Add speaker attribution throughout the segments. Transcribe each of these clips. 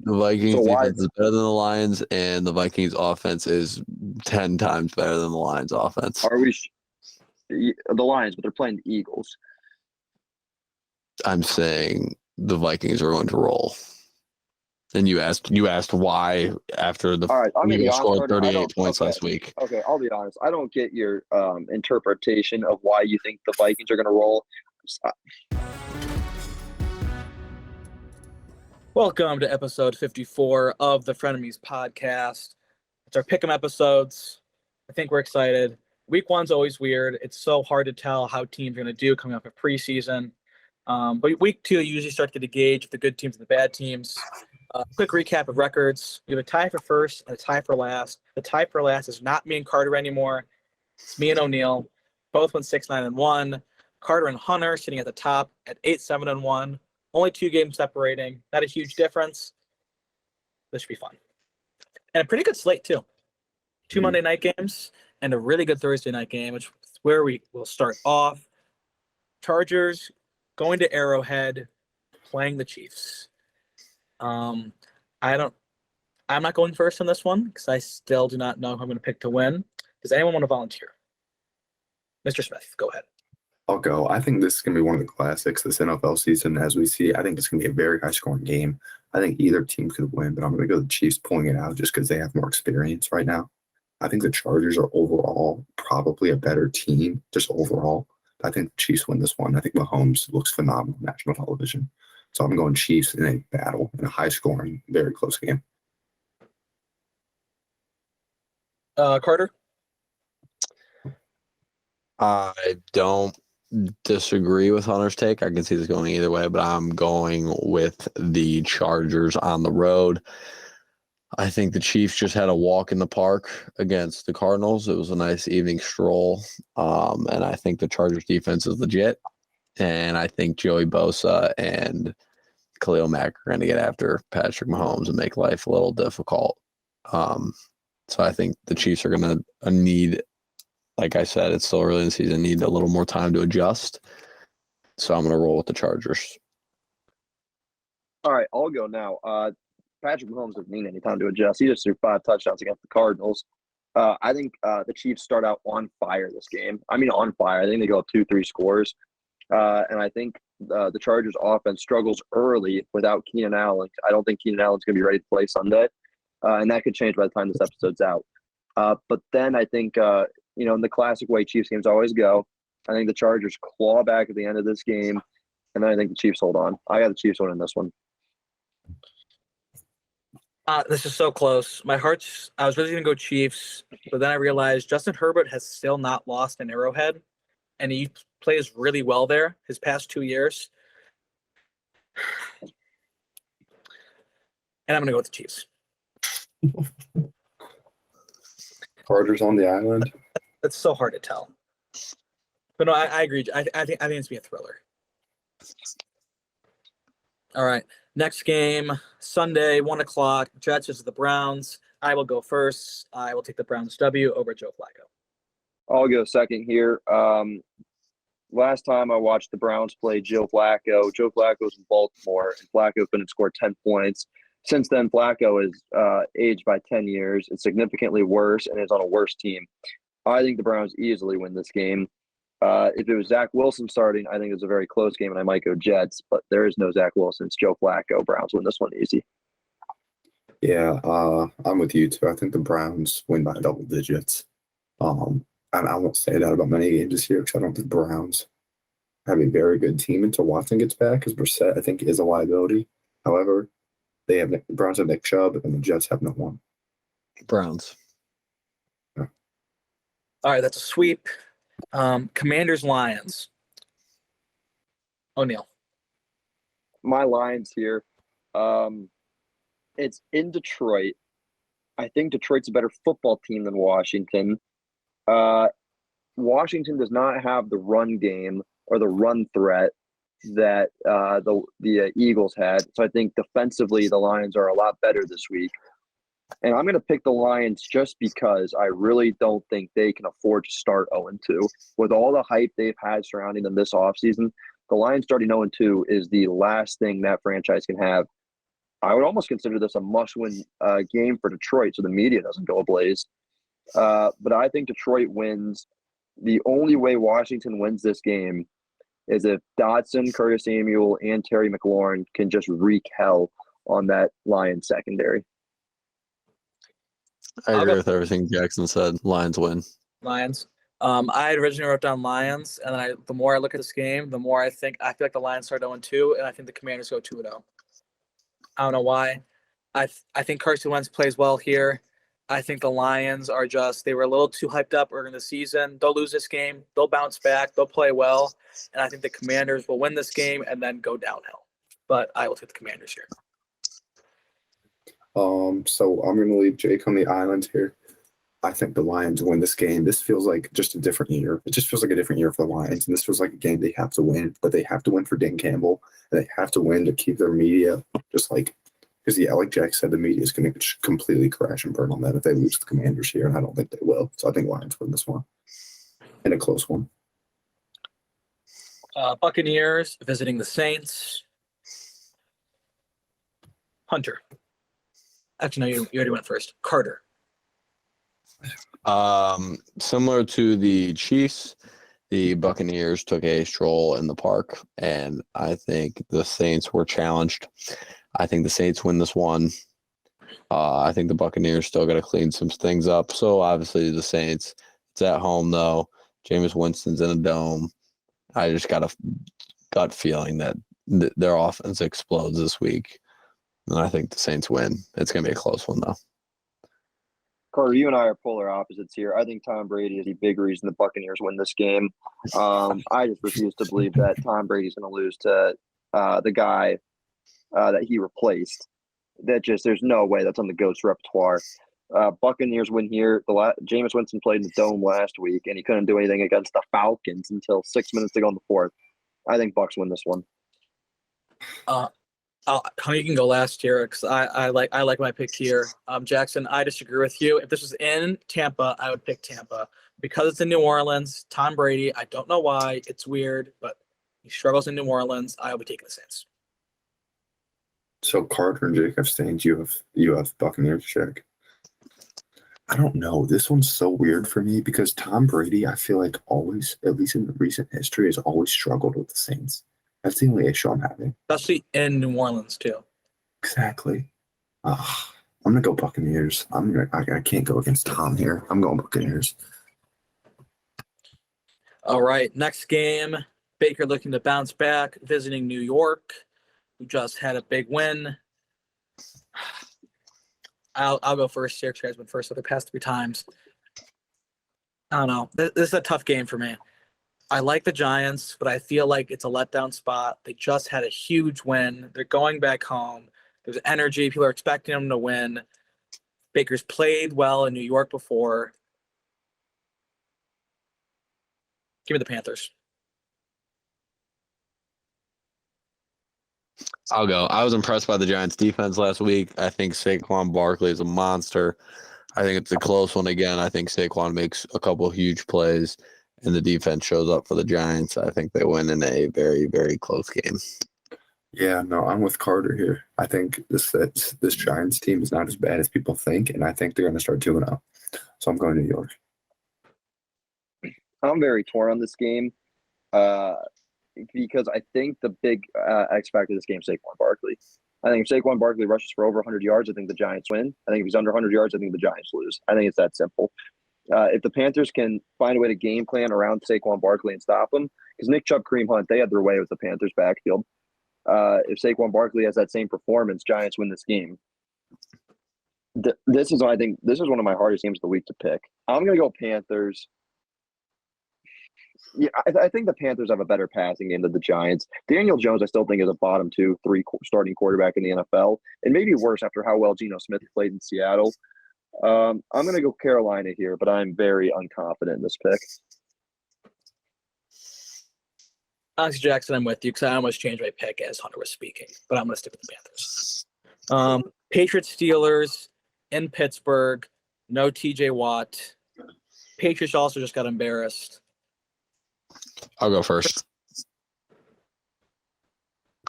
Speaker 1: The
Speaker 2: So
Speaker 1: Vikings
Speaker 2: why?
Speaker 1: defense is better than the Lions, and the Vikings offense is 10 times better than the Lions offense.
Speaker 2: Are we the Lions? But they're playing the Eagles.
Speaker 1: I'm saying the Vikings are going to roll. And you asked why after the
Speaker 2: All right, I'm gonna be
Speaker 1: Eagles
Speaker 2: honest,
Speaker 1: scored
Speaker 2: Carter. I
Speaker 1: 38
Speaker 2: don't.
Speaker 1: points
Speaker 2: Okay,
Speaker 1: last week.
Speaker 2: okay. I'll be honest. I don't get your interpretation of why you think the Vikings are gonna roll.
Speaker 3: Welcome to episode 54 of the Frenemies podcast. It's our pick'em episodes. I think we're excited. Week one's always weird. It's so hard to tell how teams are going to do coming up in preseason. But week two, you usually start to get a gauge of the good teams and the bad teams. Quick recap of records. We have a tie for first and a tie for last. The tie for last is not me and Carter anymore. It's me and O'Neill. Both went 6-9-1. Carter and Hunter sitting at the top at 8-7-1. Only 2 games separating. Not a huge difference. This should be fun. And a pretty good slate, too. 2 Monday night games and a really good Thursday night game, which is where we will start off. Chargers going to Arrowhead, playing the Chiefs. I'm not going first on this one because I still do not know who I'm going to pick to win. Does anyone want to volunteer? Mr. Smith, go ahead.
Speaker 4: I'll go. I think this is going to be one of the classics this NFL season. As we see, I think it's going to be a very high-scoring game. I think either team could win, but I'm going to go the Chiefs pulling it out just because they have more experience right now. I think the Chargers are overall probably a better team, just overall. I think the Chiefs win this one. I think Mahomes looks phenomenal on national television. So I'm going Chiefs in a battle, in a high-scoring, very close game.
Speaker 3: Carter?
Speaker 1: I don't disagree with Hunter's take. I can see this going either way, but I'm going with the Chargers on the road. I think the Chiefs just had a walk in the park against the Cardinals. It was a nice evening stroll. And I think the Chargers defense is legit. And I think Joey Bosa and Khalil Mack are going to get after Patrick Mahomes and make life a little difficult. So I think the Chiefs are going to need, like I said, it's still early in the season, need a little more time to adjust. So I'm going to roll with the Chargers.
Speaker 2: All right, I'll go now. Patrick Mahomes doesn't need any time to adjust. He just threw 5 touchdowns against the Cardinals. I think the Chiefs start out on fire this game. I mean, on fire. I think they go up 2-3 scores. And I think the Chargers offense struggles early without Keenan Allen. I don't think Keenan Allen's going to be ready to play Sunday. And that could change by the time this episode's out. But then I think, in the classic way Chiefs games always go, I think the Chargers claw back at the end of this game. And then I think the Chiefs hold on. I got the Chiefs winning this one.
Speaker 3: This is so close. I was really going to go Chiefs, but then I realized Justin Herbert has still not lost an Arrowhead, and he plays really well there his past 2 years. And I'm going to go with the Chiefs.
Speaker 4: Chargers on the island.
Speaker 3: It's so hard to tell. But no, I agree. I think it's going to be a thriller. All right. Next game, Sunday, 1 o'clock, Jets versus the Browns. I will go first. I will take the Browns W over Joe Flacco.
Speaker 2: I'll go second here. Last time I watched the Browns play Joe Flacco was in Baltimore, and Flacco couldn't score 10 points. Since then, Flacco is aged by 10 years. It's significantly worse and is on a worse team. I think the Browns easily win this game. If it was Zach Wilson starting, I think it's a very close game, and I might go Jets, but there is no Zach Wilson. It's Joe Flacco. Browns win this one easy.
Speaker 4: Yeah, I'm with you, too. I think the Browns win by double digits. And I won't say that about many games this year because I don't think the Browns have a very good team until Watson gets back, because Brissett, I think, is a liability. However, the Browns have Nick Chubb, and the Jets have no one.
Speaker 1: Browns.
Speaker 4: Yeah.
Speaker 3: All right, that's a sweep. Commanders, Lions. O'Neill.
Speaker 2: My Lions here. It's in Detroit. I think Detroit's a better football team than Washington. Washington does not have the run game or the run threat that the Eagles had. So I think defensively the Lions are a lot better this week. And I'm going to pick the Lions just because I really don't think they can afford to start 0-2. With all the hype they've had surrounding them this offseason, the Lions starting 0-2 is the last thing that franchise can have. I would almost consider this a must-win game for Detroit, so the media doesn't go ablaze. But I think Detroit wins. The only way Washington wins this game is if Dotson, Curtis Samuel, and Terry McLaurin can just wreak hell on that Lions secondary.
Speaker 1: I agree with everything Jackson said. Lions win.
Speaker 3: Lions. I had originally wrote down Lions, and then the more I look at this game, the more I feel like the Lions start 0-2, and I think the Commanders go 2-0. I don't know why. I think Carson Wentz plays well here. I think the Lions they were a little too hyped up early in the season. They'll lose this game. They'll bounce back. They'll play well. And I think the Commanders will win this game and then go downhill. But I will take the Commanders here.
Speaker 4: So I'm going to leave Jake on the island here. I think the Lions win this game. This feels like just a different year. It just feels like a different year for the Lions. And this feels like a game they have to win, but they have to win for Dan Campbell. And they have to win to keep their media just like, because like Jack said, the media is going to completely crash and burn on them if they lose the Commanders here. And I don't think they will. So I think Lions win this one in a close one.
Speaker 3: Buccaneers visiting the Saints. Hunter. Actually, no, you already went first. Carter.
Speaker 1: Similar to the Chiefs, the Buccaneers took a stroll in the park, and I think the Saints were challenged. I think the Saints win this one. I think the Buccaneers still got to clean some things up. So obviously the Saints, it's at home though. Jameis Winston's in a dome. I just got a gut feeling that their offense explodes this week. And I think the Saints win. It's going to be a close one, though.
Speaker 2: Carter, you and I are polar opposites here. I think Tom Brady is the big reason the Buccaneers win this game. I just refuse to believe that Tom Brady's going to lose to the guy that he replaced. There's no way that's on the GOAT's repertoire. Buccaneers win here. Jameis Winston played in the dome last week, and he couldn't do anything against the Falcons until 6 minutes to go in the fourth. I think Bucs win this one.
Speaker 3: Honey, you can go last here because I like my pick here. Jackson, I disagree with you. If this was in Tampa, I would pick Tampa. Because it's in New Orleans, Tom Brady, I don't know why. It's weird, but he struggles in New Orleans. I will be taking the Saints.
Speaker 4: So Carter and Jake have Saints. You have Buccaneers, Jack. I don't know. This one's so weird for me because Tom Brady, I feel like always, at least in recent history, has always struggled with the Saints. That's the only issue I'm having.
Speaker 3: Especially in New Orleans, too.
Speaker 4: Exactly. I'm going to go Buccaneers. I can't go against Tom here. I'm going Buccaneers.
Speaker 3: All right, next game. Baker looking to bounce back, visiting New York, who just had a big win. I'll go first here because you guys went first for the past 3 times. I don't know. This is a tough game for me. I like the Giants, but I feel like it's a letdown spot. They just had a huge win. They're going back home. There's energy. People are expecting them to win. Baker's played well in New York before. Give me the Panthers.
Speaker 1: I'll go. I was impressed by the Giants' defense last week. I think Saquon Barkley is a monster. I think it's a close one again. I think Saquon makes a couple huge plays, and the defense shows up for the Giants. I think they win in a very, very close game.
Speaker 4: Yeah, no, I'm with Carter here. I think this Giants team is not as bad as people think, and I think they're going to start 2-0. So I'm going New York.
Speaker 2: I'm very torn on this game because I think the big X factor of this game is Saquon Barkley. I think if Saquon Barkley rushes for over 100 yards, I think the Giants win. I think if he's under 100 yards, I think the Giants lose. I think it's that simple. If the Panthers can find a way to game plan around Saquon Barkley and stop him, because Nick Chubb, Kareem Hunt, they had their way with the Panthers backfield. If Saquon Barkley has that same performance, Giants win this game. This is one of my hardest games of the week to pick. I'm going to go Panthers. Yeah, I think the Panthers have a better passing game than the Giants. Daniel Jones, I still think, is a bottom 2, 3 starting quarterback in the NFL, and maybe worse after how well Geno Smith played in Seattle. I'm going to go Carolina here, but I'm very unconfident in this pick.
Speaker 3: Honestly, Jackson, I'm with you because I almost changed my pick as Hunter was speaking, but I'm going to stick with the Panthers. Patriots, Steelers in Pittsburgh. No TJ Watt. Patriots also just got embarrassed.
Speaker 1: I'll go first.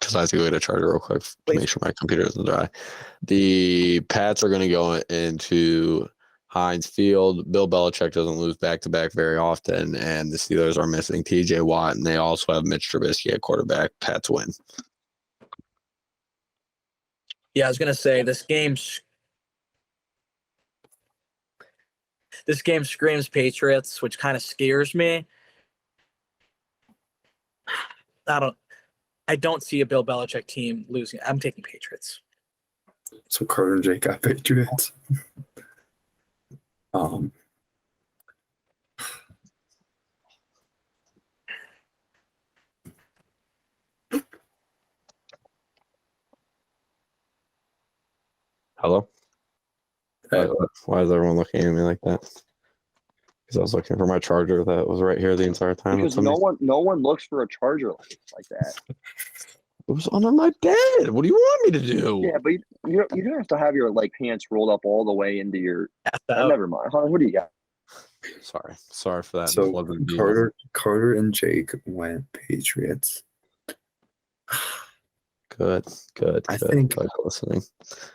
Speaker 1: because I have to go get a charger real quick to
Speaker 3: Please.
Speaker 1: make sure my computer doesn't die. The Pats are going to go into Heinz Field. Bill Belichick doesn't lose back-to-back very often, and the Steelers are missing T.J. Watt, and they also have Mitch Trubisky at quarterback. Pats win.
Speaker 3: Yeah, I was gonna say this game screams Patriots, which kind of scares me. I don't see a Bill Belichick team losing. I'm taking Patriots.
Speaker 4: So Carter and Jake got Patriots.
Speaker 1: Hello?
Speaker 4: Hey.
Speaker 1: Why is everyone looking at me like that? Because I was looking for my charger that was right here the entire time.
Speaker 2: Because no one looks for a charger like that.
Speaker 1: It was under my bed. What do you want me to do?
Speaker 2: Yeah, but you don't have to have your like pants rolled up all the way into your. Never mind. What do you got?
Speaker 1: Sorry for that.
Speaker 4: So Carter and Jake went Patriots.
Speaker 1: Good.
Speaker 4: I think
Speaker 1: listening.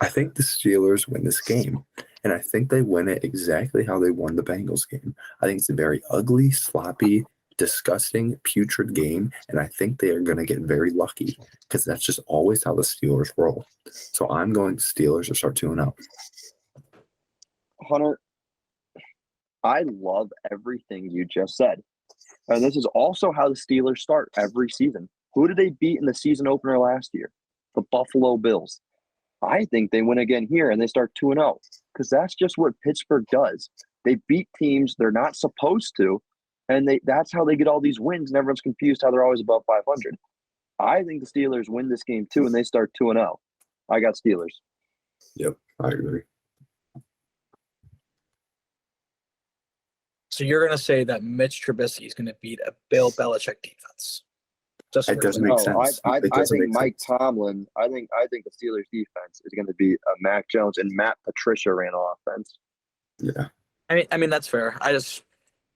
Speaker 4: I think the Steelers win this game, and I think they win it exactly how they won the Bengals game. I think it's a very ugly, sloppy, disgusting, putrid game, and I think they are going to get very lucky because that's just always how the Steelers roll. So I'm going Steelers to start 2-0.
Speaker 2: Hunter, I love everything you just said. And this is also how the Steelers start every season. Who did they beat in the season opener last year? The Buffalo Bills. I think they win again here and they start 2-0 because that's just what Pittsburgh does. They beat teams they're not supposed to, and that's how they get all these wins, and everyone's confused how they're always above 500. I think the Steelers win this game too, and they start 2-0. I got Steelers.
Speaker 4: Yep, I agree.
Speaker 3: So you're going to say that Mitch Trubisky is going to beat a Bill Belichick defense?
Speaker 4: It doesn't make sense.
Speaker 2: I think Mike Tomlin. I think the Steelers defense is going to be a Mac Jones and Matt Patricia ran offense.
Speaker 4: Yeah.
Speaker 3: I mean that's fair. I just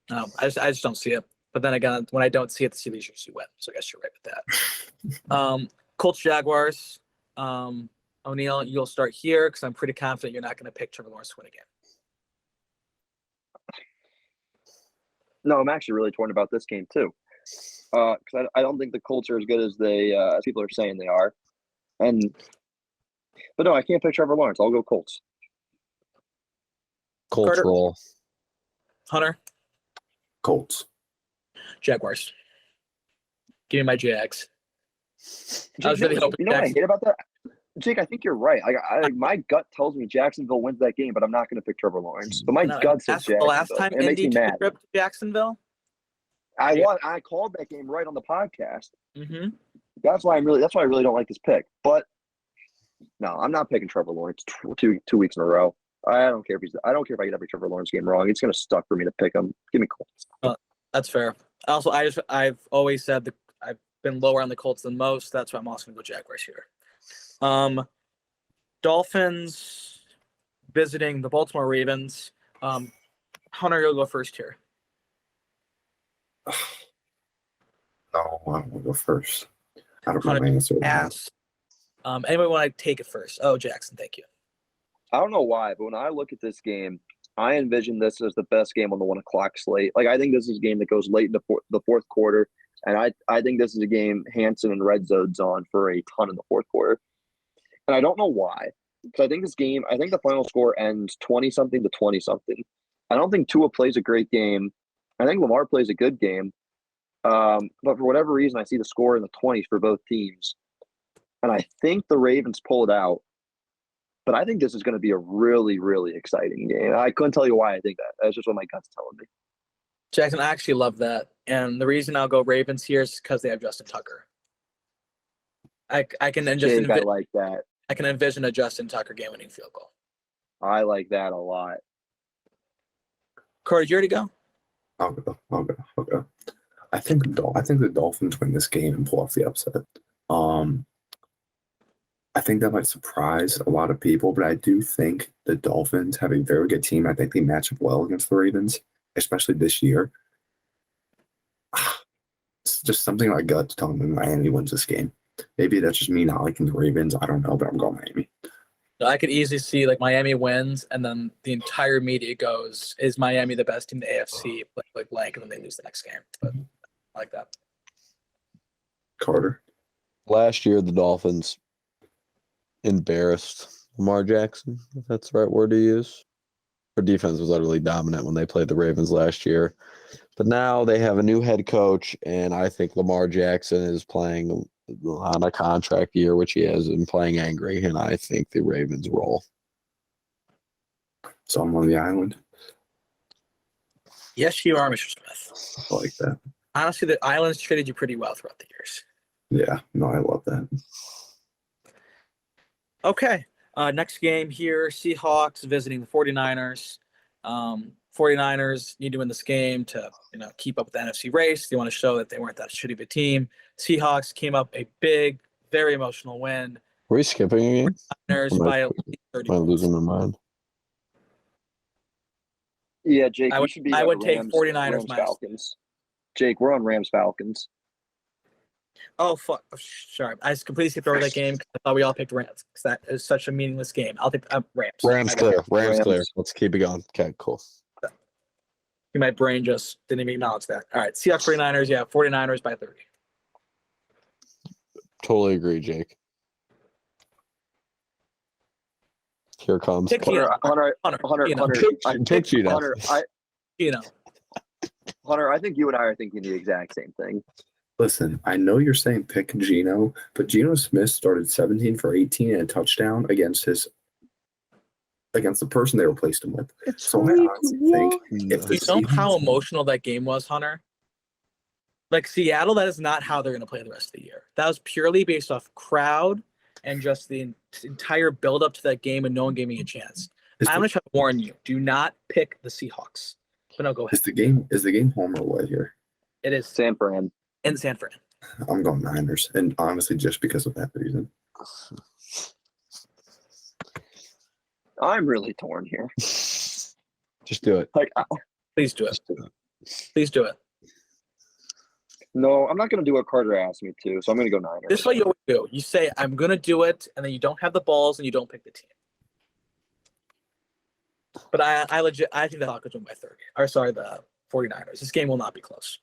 Speaker 3: don't see it. But then again, when I don't see it, the Steelers usually win. So I guess you're right with that. Colts Jaguars. O'Neal, you'll start here because I'm pretty confident you're not going to pick Trevor Lawrence to win again.
Speaker 2: No, I'm actually really torn about this game too. Because I don't think the Colts are as good as as people are saying they are, but no, I can't pick Trevor Lawrence. I'll go Colts.
Speaker 1: Colts
Speaker 3: Carter.
Speaker 1: roll.
Speaker 3: Hunter.
Speaker 4: Colts.
Speaker 3: Jaguars. Give me my Jags. I was
Speaker 2: Jake,
Speaker 3: really hoping.
Speaker 2: You know what I hate about that, Jake? I think you're right. My gut tells me Jacksonville wins that game, but I'm not going to pick Trevor Lawrence. But my gut says Jacksonville.
Speaker 3: The last time
Speaker 2: it makes
Speaker 3: Indy
Speaker 2: me
Speaker 3: took a
Speaker 2: mad.
Speaker 3: trip to Jacksonville.
Speaker 2: I called that game right on the podcast.
Speaker 3: Mm-hmm.
Speaker 2: That's why I really don't like this pick. But no, I'm not picking Trevor Lawrence 2 weeks in a row. I don't care if I get every Trevor Lawrence game wrong. It's going to suck for me to pick him. Give me Colts.
Speaker 3: That's fair. Also, I've always said that I've been lower on the Colts than most. That's why I'm also going to go Jaguars here. Dolphins visiting the Baltimore Ravens. Hunter, you'll go first here.
Speaker 4: No, I want to go first. I don't know my answer.
Speaker 3: Anybody want to take it first? Oh, Jackson, thank you.
Speaker 2: I don't know why, but when I look at this game, I envision this as the best game on the 1 o'clock slate. Like, I think this is a game that goes late in the fourth quarter, and I think this is a game Hansen and Red Zone's on for a ton in the fourth quarter. And I don't know why, because I think the final score ends 20-something to 20-something. I don't think Tua plays a great game. I think Lamar plays a good game. But for whatever reason, I see the score in the 20s for both teams. And I think the Ravens pull it out. But I think this is going to be a really, really exciting game. I couldn't tell you why I think that. That's just what my gut's telling me.
Speaker 3: Jackson, I actually love that. And the reason I'll go Ravens here is because they have Justin Tucker. I can just
Speaker 2: I like that.
Speaker 3: I can envision a Justin Tucker game-winning field goal.
Speaker 2: I like that a lot.
Speaker 3: Corey, did you already go?
Speaker 4: I'll go. I think the Dolphins win this game and pull off the upset. I think that might surprise a lot of people, but I do think the Dolphins have a very good team. I think they match up well against the Ravens, especially this year. It's just something my gut's telling me Miami wins this game. Maybe that's just me not liking the Ravens. I don't know, but I'm going Miami.
Speaker 3: I could easily see like Miami wins, and then the entire media goes, "Is Miami the best team in the AFC?" Like blank, and then they lose the next game. But I like that.
Speaker 4: Carter.
Speaker 1: Last year, the Dolphins embarrassed Lamar Jackson, if that's the right word to use. Their defense was utterly dominant when they played the Ravens last year. But now they have a new head coach, and I think Lamar Jackson is playing on a contract year, which he has, and playing angry, and I think the Ravens roll.
Speaker 4: So I'm on the island.
Speaker 3: Yes, you are, Mr. Smith.
Speaker 4: I like that.
Speaker 3: Honestly, the Islands treated you pretty well throughout the years.
Speaker 4: Yeah, no, I love that.
Speaker 3: Okay. Next game here, Seahawks visiting the 49ers. 49ers need to win this game to keep up with the NFC race. They want to show that they weren't that shitty of a team. Seahawks came up a big, very emotional win.
Speaker 1: Are we skipping a game?
Speaker 3: Niners by at least 30
Speaker 1: Am I
Speaker 3: points.
Speaker 1: losing my mind?
Speaker 2: Yeah, Jake,
Speaker 3: I
Speaker 2: we
Speaker 3: would-
Speaker 2: should be
Speaker 3: I
Speaker 2: on
Speaker 3: would
Speaker 2: the
Speaker 3: take
Speaker 2: Rams,
Speaker 3: 49ers
Speaker 2: Rams
Speaker 3: minus.
Speaker 2: Falcons. Jake, we're on Rams Falcons.
Speaker 3: Oh, fuck. Oh, sorry. I just completely skipped over that game because I thought we all picked Rams because that is such a meaningless game. I'll take Rams.
Speaker 1: Rams
Speaker 3: I got it.
Speaker 1: clear. Rams clear.
Speaker 2: Rams.
Speaker 1: Let's keep it going. Okay, cool.
Speaker 3: My brain just didn't even acknowledge that. All right. Seahawks 49ers. Yeah. 49ers by 30.
Speaker 1: Totally agree, Jake. Here comes.
Speaker 3: Pick Gino.
Speaker 2: Hunter,
Speaker 1: Pick Gino.
Speaker 2: Hunter, I think you and I are thinking the exact same thing.
Speaker 4: Listen, I know you're saying pick Geno, but Geno Smith started 17 for 18 and a touchdown against the person they replaced him with. So I honestly think if the
Speaker 3: You know how
Speaker 4: Seahawks-
Speaker 3: emotional that game was, Hunter? Like Seattle, that is not how they're going to play the rest of the year. That was purely based off crowd and just the entire build up to that game, and no one gave me a chance. I'm going to try to warn you: do not pick the Seahawks. But no, go ahead.
Speaker 4: is the game home or away here?
Speaker 3: It is
Speaker 2: San Fran.
Speaker 3: in San Fran.
Speaker 4: I'm going Niners, and honestly, just because of that reason.
Speaker 2: I'm really torn here.
Speaker 1: Just do it.
Speaker 2: Like,
Speaker 3: Please do it. Please do it.
Speaker 2: no, I'm not going to do what Carter asked me to, so I'm going to go Niners.
Speaker 3: This is what you always do. You say, I'm going to do it, and then you don't have the balls, and you don't pick the team. But I think the Falcons win by 30. Or sorry, the 49ers. This game will not be close.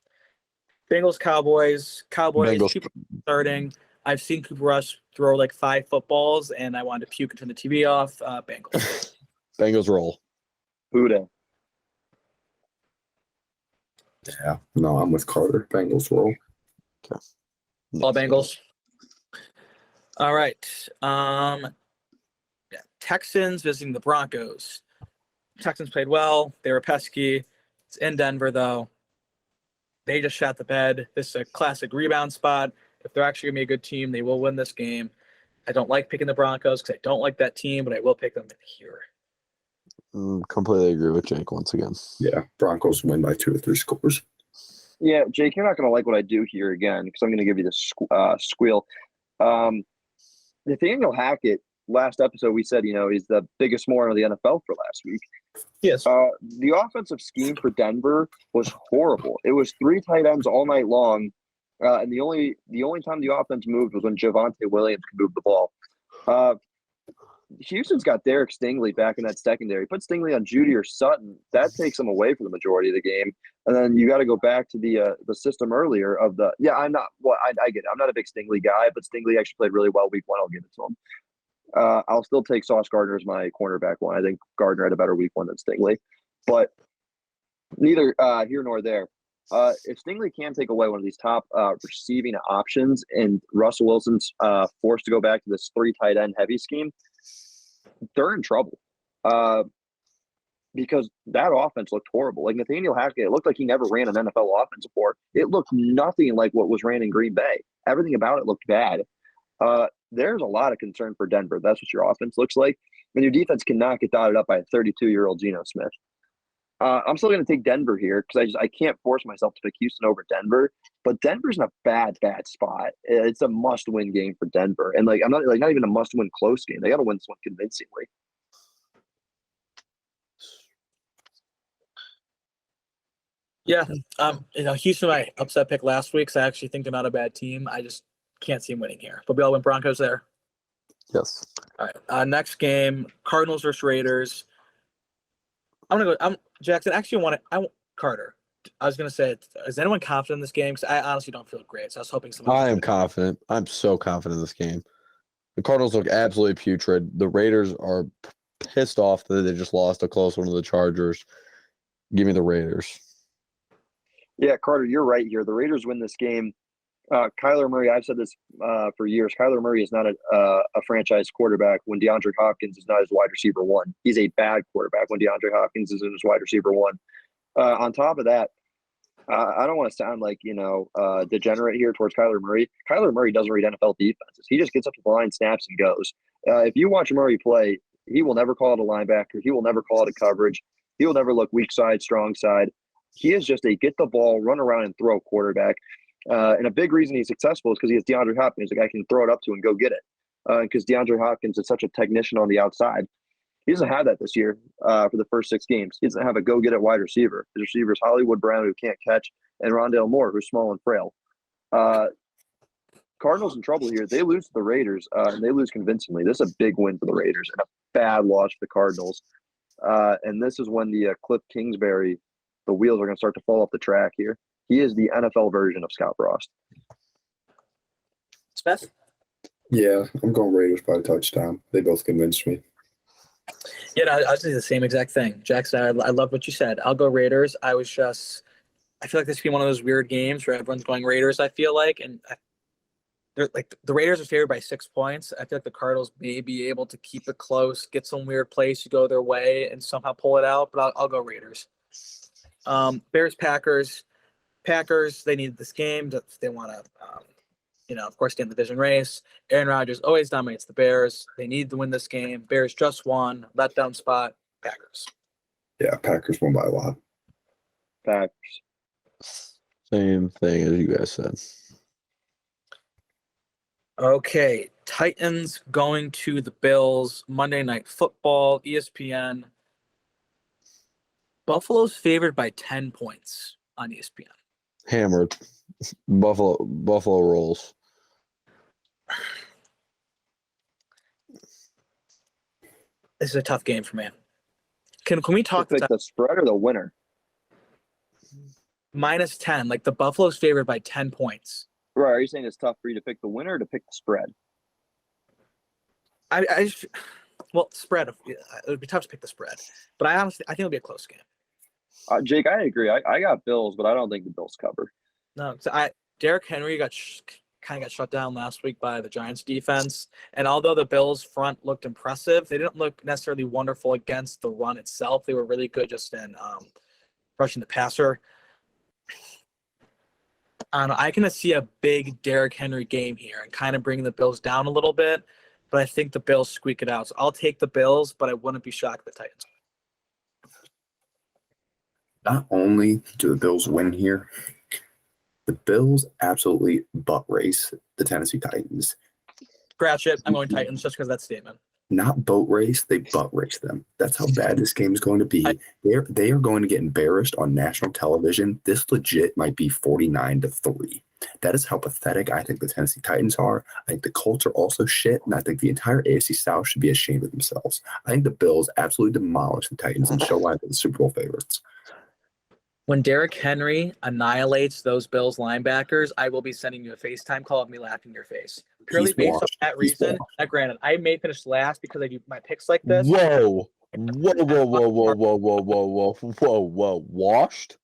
Speaker 3: Bengals, Cowboys.
Speaker 1: Bengals.
Speaker 3: Cooper starting. I've seen Cooper Rush throw like 5 footballs, and I wanted to puke and turn the TV off. Bengals.
Speaker 1: Bengals roll.
Speaker 2: Buddha.
Speaker 4: Yeah, no, I'm with Carter. Bengals roll.
Speaker 3: All Bengals. All right. Yeah. Texans visiting the Broncos. Texans played well. They were pesky. It's in Denver, though. They just shot the bed. This is a classic rebound spot. If they're actually going to be a good team, they will win this game. I don't like picking the Broncos because I don't like that team, but I will pick them in here.
Speaker 1: Completely agree with Jake once again.
Speaker 4: Yeah, Broncos win by 2 or 3 scores.
Speaker 2: Yeah, Jake, you're not going to like what I do here again because I'm going to give you the squeal. Nathaniel Hackett, last episode we said, he's the biggest moron of the NFL for last week.
Speaker 3: Yes.
Speaker 2: The offensive scheme for Denver was horrible. It was 3 tight ends all night long, and the only time the offense moved was when Javonte Williams could move the ball. Houston's got Derek Stingley back in that secondary. Put Stingley on Judy or Sutton. That takes him away for the majority of the game. And then you got to go back to the system earlier of the – yeah, I get it. I'm not a big Stingley guy, but Stingley actually played really well week 1. I'll give it to him. I'll still take Sauce Gardner as my cornerback one. I think Gardner had a better week 1 than Stingley. But neither here nor there. If Stingley can take away one of these top receiving options and Russell Wilson's forced to go back to this 3 tight end heavy scheme, they're in trouble. Because that offense looked horrible. Like Nathaniel Hackett, it looked like he never ran an NFL offense before. It looked nothing like what was ran in Green Bay. Everything about it looked bad. There's a lot of concern for Denver. That's what your offense looks like. And your defense cannot get dotted up by a 32-year-old Geno Smith. I'm still going to take Denver here because I can't force myself to pick Houston over Denver. But Denver's in a bad spot. It's a must-win game for Denver, and I'm not even a must-win close game. They got to win this one convincingly.
Speaker 3: Yeah. Houston, I upset pick last week, so I actually think they're not a bad team. I just can't see him winning here. But we all went Broncos there.
Speaker 1: Yes.
Speaker 3: All right. Next game, Cardinals versus Raiders. I'm Jackson. Actually, I want Carter. I was gonna say, is anyone confident in this game? Because I honestly don't feel great. So I was hoping someone.
Speaker 1: I am confident. I'm so confident in this game. The Cardinals look absolutely putrid. The Raiders are pissed off that they just lost a close one to the Chargers. Give me the Raiders.
Speaker 2: Yeah, Carter, you're right here. The Raiders win this game. Kyler Murray, I've said this for years. Kyler Murray is not a franchise quarterback when DeAndre Hopkins is not his wide receiver one. He's a bad quarterback when DeAndre Hopkins is his wide receiver one. On top of that, I don't want to sound like, degenerate here towards Kyler Murray. Kyler Murray doesn't read NFL defenses. He just gets up to the line, snaps, and goes. If you watch Murray play, he will never call it a linebacker. He will never call it a coverage. He will never look weak side, strong side. He is just a get the ball, run around, and throw quarterback. And a big reason he's successful is because he has DeAndre Hopkins, the guy can throw it up to and go get it. Because DeAndre Hopkins is such a technician on the outside. He doesn't have that this year for the first 6 games. He doesn't have a go-get-it wide receiver. His receiver is Hollywood Brown, who can't catch, and Rondale Moore, who's small and frail. Cardinals in trouble here. They lose to the Raiders, and they lose convincingly. This is a big win for the Raiders and a bad loss for the Cardinals. And this is when the Cliff Kingsbury, the wheels are going to start to fall off the track here. He is the NFL version of Scott Frost.
Speaker 3: Smith?
Speaker 4: Yeah, I'm going Raiders by a touchdown. They both convinced me.
Speaker 3: Yeah, I was saying the same exact thing. Jackson, I love what you said. I'll go Raiders. I feel like this could be one of those weird games where everyone's going Raiders, I feel like. And they're like the Raiders are favored by 6 points. I feel like the Cardinals may be able to keep it close, get some weird plays to go their way, and somehow pull it out. But I'll go Raiders. Bears, Packers. Packers, they need this game. They want to, of course, stay in the division race. Aaron Rodgers always dominates the Bears. They need to win this game. Bears just won. Letdown spot. Packers.
Speaker 4: Yeah, Packers won by a lot.
Speaker 2: Packers.
Speaker 1: Same thing as you guys said.
Speaker 3: Okay, Titans going to the Bills. Monday Night Football, ESPN. Buffalo's favored by 10 points on ESPN.
Speaker 1: Hammered. Buffalo rolls.
Speaker 3: This is a tough game for me. Can we talk
Speaker 2: pick the spread or the winner?
Speaker 3: -10? Like the Buffalo's favored by 10 points.
Speaker 2: Right. Are you saying it's tough for you to pick the winner or to pick the spread?
Speaker 3: Spread. It would be tough to pick the spread, but I think it'll be a close game.
Speaker 2: Jake, I agree. I got Bills, but I don't think the Bills cover.
Speaker 3: No, Derrick Henry kind of got shut down last week by the Giants defense, and although the Bills front looked impressive, they didn't look necessarily wonderful against the run itself. They were really good just in rushing the passer. I can see a big Derrick Henry game here and kind of bring the Bills down a little bit, but I think the Bills squeak it out. So I'll take the Bills, but I wouldn't be shocked if the Titans.
Speaker 4: Not only do the Bills win here, the Bills absolutely butt race the Tennessee Titans.
Speaker 3: Scratch it. I'm going Titans just because of that statement.
Speaker 4: Not boat race, they butt race them. That's how bad this game is going to be. They are going to get embarrassed on national television. This legit might be 49-3. That is how pathetic I think the Tennessee Titans are. I think the Colts are also shit, and I think the entire AFC South should be ashamed of themselves. I think the Bills absolutely demolish the Titans and show why they're the Super Bowl favorites.
Speaker 3: When Derrick Henry annihilates those Bills linebackers, I will be sending you a FaceTime call of me laughing in your face. Purely based on that reason. Now, granted, I may finish last because I do my picks like this.
Speaker 1: Whoa. Washed?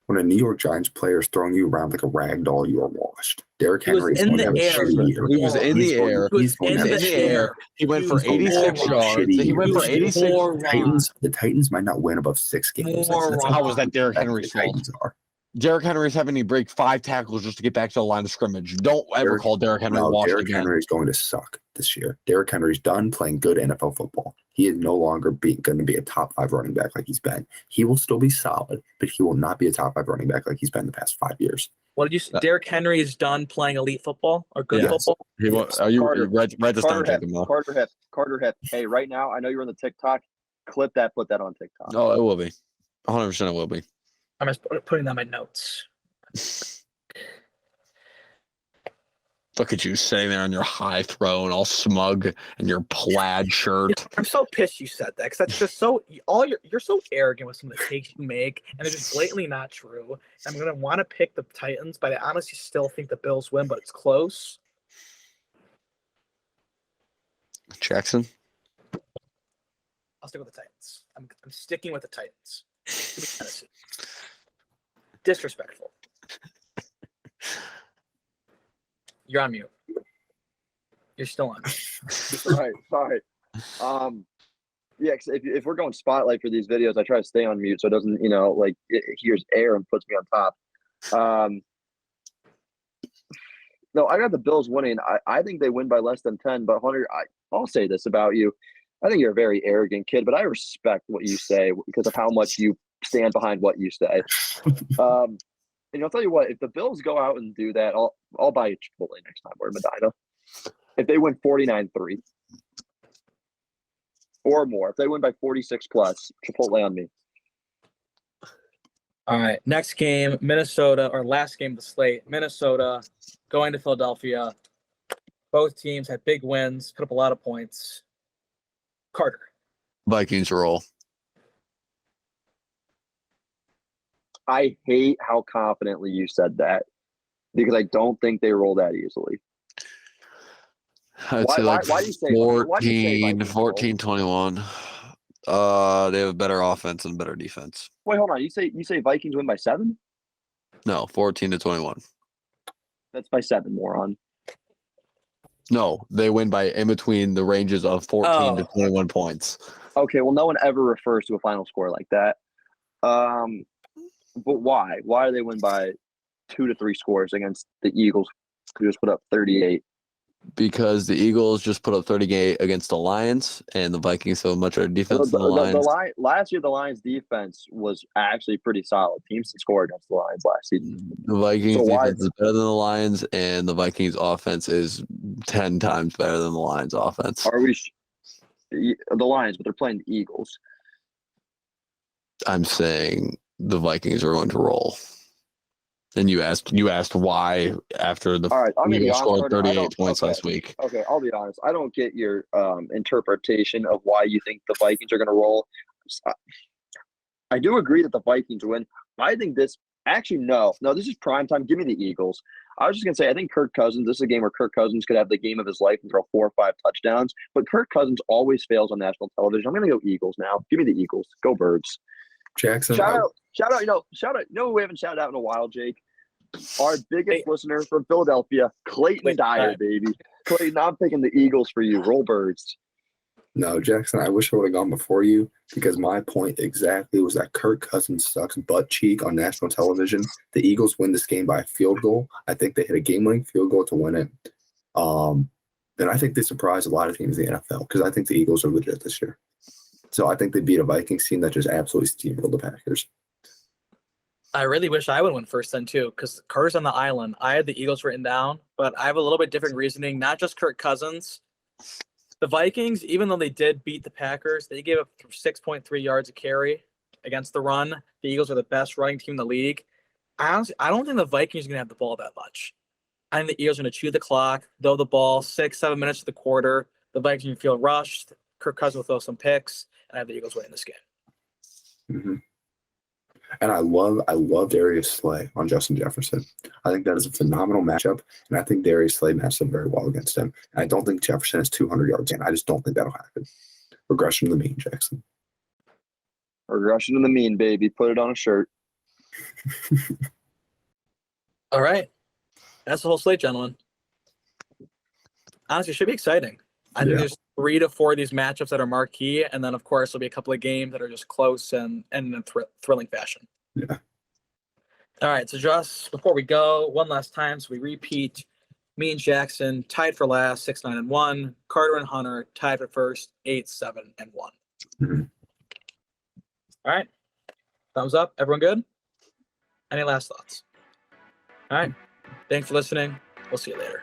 Speaker 4: When a New York Giants player is throwing you around like a rag doll, you are washed. Derrick
Speaker 3: He was
Speaker 4: Henry is
Speaker 3: in
Speaker 4: going to have
Speaker 3: the
Speaker 4: a
Speaker 3: air.
Speaker 4: shitty year.
Speaker 1: He was in the air.
Speaker 4: He's going
Speaker 3: in
Speaker 4: to have a
Speaker 3: the
Speaker 4: shitty
Speaker 3: air.
Speaker 4: year.
Speaker 1: He went for
Speaker 3: He was
Speaker 1: 86
Speaker 3: moron.
Speaker 1: yards. He went for 86.
Speaker 4: The Titans might not win above 6 games. That's
Speaker 1: How was that Derrick
Speaker 4: bad
Speaker 1: Henry's
Speaker 4: the
Speaker 1: fault?
Speaker 4: Titans are.
Speaker 1: Derrick Henry's having to break 5 tackles just to get back to the line of scrimmage. Don't ever call Derrick Henry washed
Speaker 4: Derrick
Speaker 1: again.
Speaker 4: Henry is going to suck this year. Derrick Henry's done playing good NFL football. He is no longer going to be a top 5 running back like he's been. He will still be solid, but he will not be a top 5 running back like he's been the past 5 years.
Speaker 3: What did you say? Derrick Henry is done playing elite football or good football?
Speaker 1: Write this down, Jacob.
Speaker 2: Carter Hip. Hey, right now, I know you're on the TikTok. Clip that, put that on TikTok.
Speaker 1: Oh, it will be. 100% it will be.
Speaker 3: I'm just putting that in my notes.
Speaker 1: Look at you sitting there on your high throne, all smug in your plaid shirt.
Speaker 3: I'm so pissed you said that because that's just so you're so arrogant with some of the takes you make, and they're just blatantly not true. I'm gonna want to pick the Titans, but I honestly still think the Bills win, but it's close.
Speaker 1: Jackson?
Speaker 3: I'll stick with the Titans. I'm sticking with the Titans. Give me Tennessee. Disrespectful. You're on mute. You're still on.
Speaker 2: Sorry. Yeah, 'cause if we're going spotlight for these videos, I try to stay on mute so it doesn't, it hears air and puts me on top. No, I got the Bills winning. I think they win by less than 10. But Hunter, I'll say this about you. I think you're a very arrogant kid, but I respect what you say because of how much you stand behind what you say. And I'll tell you what, if the Bills go out and do that, I'll buy you Chipotle next time we're in Medina. If they win 49-3 or more, if they win by 46 plus, Chipotle on me.
Speaker 3: All right, next game, Minnesota, or last game of the slate, Minnesota going to Philadelphia. Both teams had big wins, put up a lot of points. Carter.
Speaker 1: Vikings roll.
Speaker 2: I hate how confidently you said that because I don't think they roll that easily.
Speaker 1: I'd say like
Speaker 2: why do you say
Speaker 1: 14,
Speaker 2: Vikings roll?
Speaker 1: 14-21. They have a better offense and better defense.
Speaker 2: Wait, hold on. You say Vikings win by 7?
Speaker 1: No, 14-21.
Speaker 2: That's by 7, moron.
Speaker 1: No, they win by in between the ranges of 14 to 21 points.
Speaker 2: Okay, well, no one ever refers to a final score like that. But why? Why do they win by 2 to 3 scores against the Eagles, who just put up 38?
Speaker 1: Because the Eagles just put up 38 against the Lions, and the Vikings have a much better defense than the Lions.
Speaker 2: Last year, the Lions' defense was actually pretty solid. Teams that scored against the Lions last season.
Speaker 1: The Vikings' defense is better than the Lions, and the Vikings' offense is 10 times better than the Lions' offense.
Speaker 2: Are we the Lions, but they're playing the Eagles.
Speaker 1: I'm saying the Vikings are going to roll. And you asked why after the Eagles scored 38 points last week.
Speaker 2: Okay, I'll be honest. I don't get your interpretation of why you think the Vikings are going to roll. I do agree that the Vikings win. I think this actually no. This is prime time. Give me the Eagles. I was just going to say I think Kirk Cousins. This is a game where Kirk Cousins could have the game of his life and throw 4 or 5 touchdowns. But Kirk Cousins always fails on national television. I'm going to go Eagles now. Give me the Eagles. Go Birds.
Speaker 4: Jackson.
Speaker 2: Shout out. We haven't shouted out in a while, Jake. Our biggest listener from Philadelphia, Clayton Dyer, baby. Clayton, I'm picking the Eagles for you. Roll Birds.
Speaker 4: No, Jackson, I wish I would have gone before you because my point exactly was that Kirk Cousins sucks butt cheek on national television. The Eagles win this game by a field goal. I think they hit a game-winning field goal to win it. And I think they surprised a lot of teams in the NFL because I think the Eagles are legit this year. So I think they beat a Vikings team that just absolutely steamrolled the Packers.
Speaker 3: I really wish I would win first then too, because Carter's on the island. I had the Eagles written down, but I have a little bit different reasoning. Not just Kirk Cousins. The Vikings, even though they did beat the Packers, they gave up 6.3 yards a carry against the run. The Eagles are the best running team in the league. I don't think the Vikings are going to have the ball that much. I think the Eagles are going to chew the clock, throw the ball 6-7 minutes to the quarter. The Vikings will feel rushed. Kirk Cousins will throw some picks, and I have the Eagles winning this game.
Speaker 4: Mm-hmm. And I love Darius Slay on Justin Jefferson. I think that is a phenomenal matchup, and I think Darius Slay matched up very well against him. And I don't think Jefferson has 200 yards, and I just don't think that'll happen. Regression to the mean, Jackson.
Speaker 2: Regression to the mean, baby. Put it on a shirt.
Speaker 3: All right. That's the whole slate, gentlemen. Honestly, it should be exciting. I think there's 3 to 4 of these matchups that are marquee, and then, of course, there'll be a couple of games that are just close and in a thrilling fashion.
Speaker 4: Yeah.
Speaker 3: All right, so just before we go, one last time, so we repeat. Me and Jackson tied for last, 6-9-1. Carter and Hunter tied for first, 8-7-1.
Speaker 4: Mm-hmm.
Speaker 3: All right. Thumbs up. Everyone good? Any last thoughts? All right. Thanks for listening. We'll see you later.